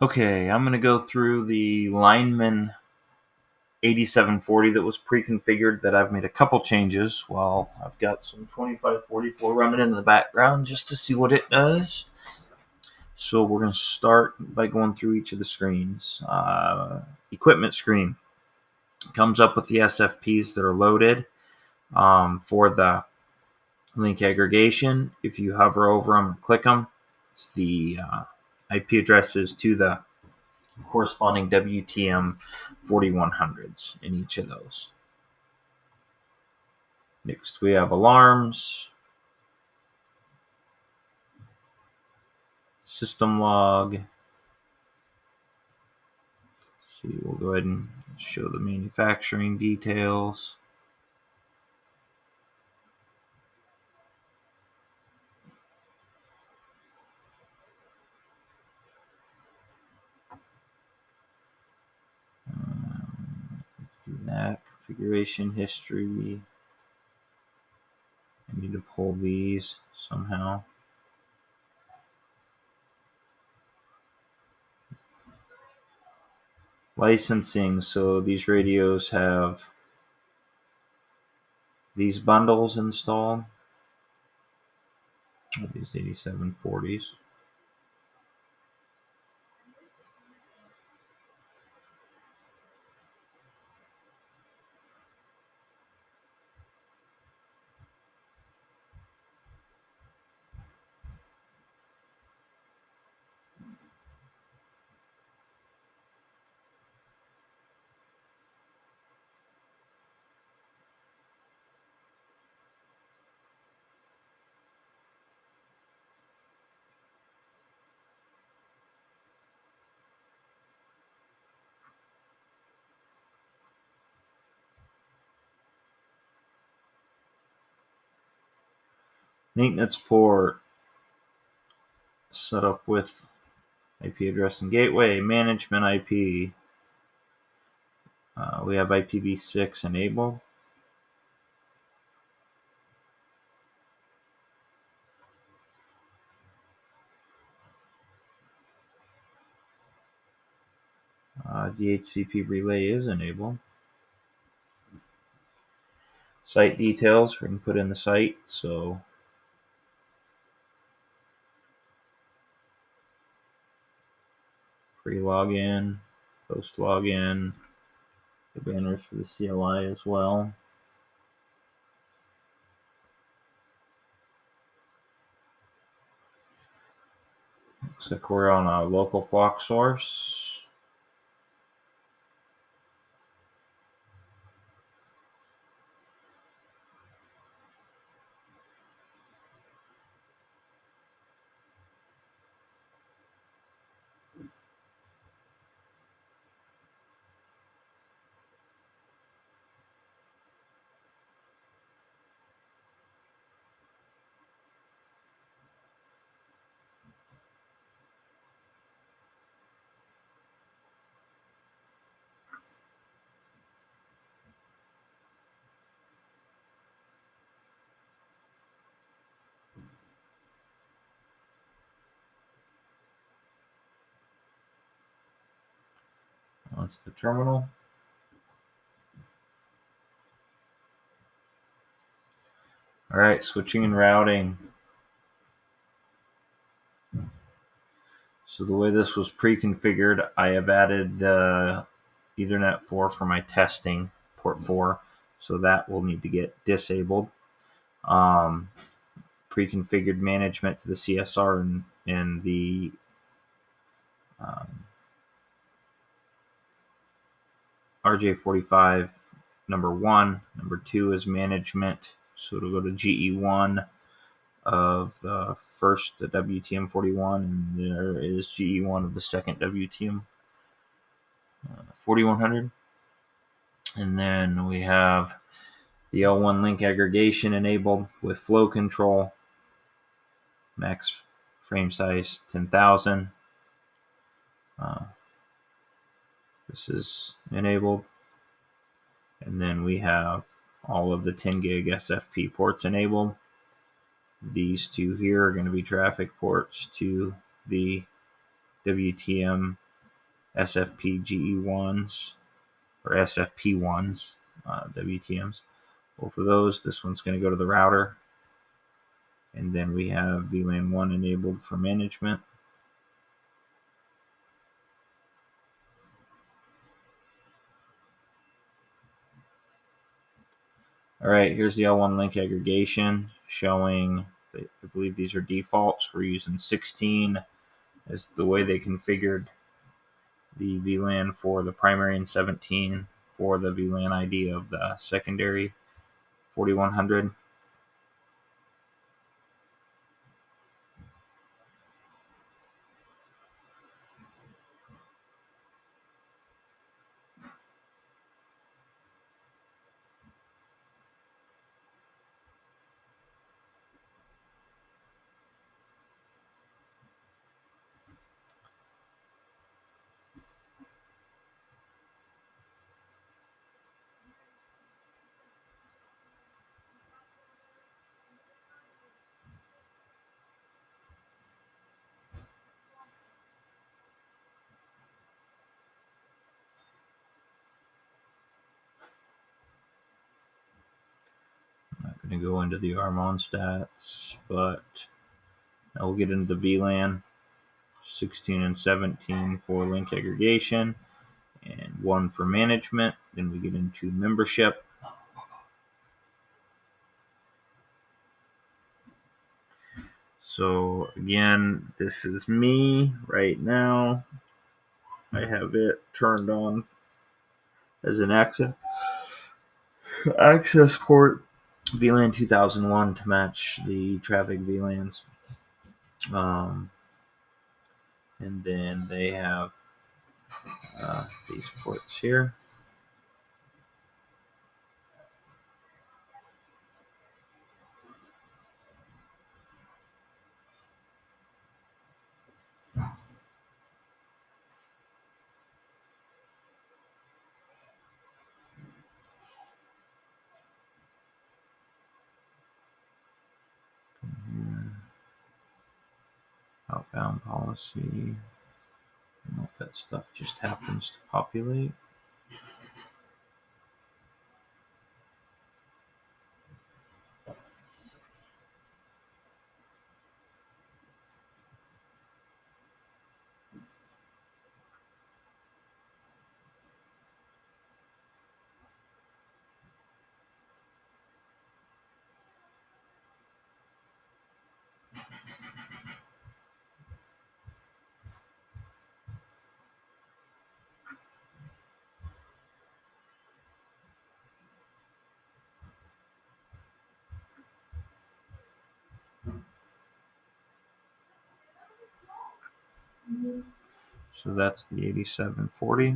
Okay, I'm going to go through the Limon 8740 that was pre-configured that I've made a couple changes. Well, I've got some 2544 running in the background just to see what it does. So we're going to start by going through each of the screens. Equipment screen comes up with the SFPs that are loaded for the link aggregation. If you hover over them and click them, it's the IP addresses to the corresponding WTM 4100s in each of those. Next, we have alarms, system log. See, we'll go ahead and show the manufacturing details. Do that. Configuration history. I need to pull these somehow. Licensing. So these radios have these bundles installed. These 8740s. Maintenance port set up with IP address and gateway. Management IP. We have IPv6 enabled. DHCP relay is enabled. Site details, we can put in the site. So pre-login, post-login, the banners for the CLI as well. Looks like we're on a local clock source. That's the terminal. All right, switching and routing. So the way this was pre-configured, I have added the Ethernet 4 for my testing, port 4. So that will need to get disabled. Pre-configured management to the CSR and the RJ45 number 1. Number 2 is management. So it'll go to GE1 of the first WTM 41, and there is GE1 of the second WTM 4100. And then we have the L1 link aggregation enabled with flow control, max frame size 10,000. This is enabled. And then we have all of the 10 gig SFP ports enabled. These two here are going to be traffic ports to the WTM SFP-GE1s or SFP1s, WTMs. Both of those. This one's going to go to the router. And then we have VLAN 1 enabled for management. All right, here's the L1 link aggregation showing, I believe these are defaults. We're using 16 as the way they configured the VLAN for the primary and 17 for the VLAN ID of the secondary 4100. I'm not going to go into the RMON stats, but now we'll get into the VLAN 16 and 17 for link aggregation and 1 for management. Then we get into membership. So again, this is me right now. I have it turned on as an access port VLAN 2001 to match the traffic VLANs. And then they have these ports here. Outbound policy. I don't know if that stuff just happens to populate. So that's the 8740.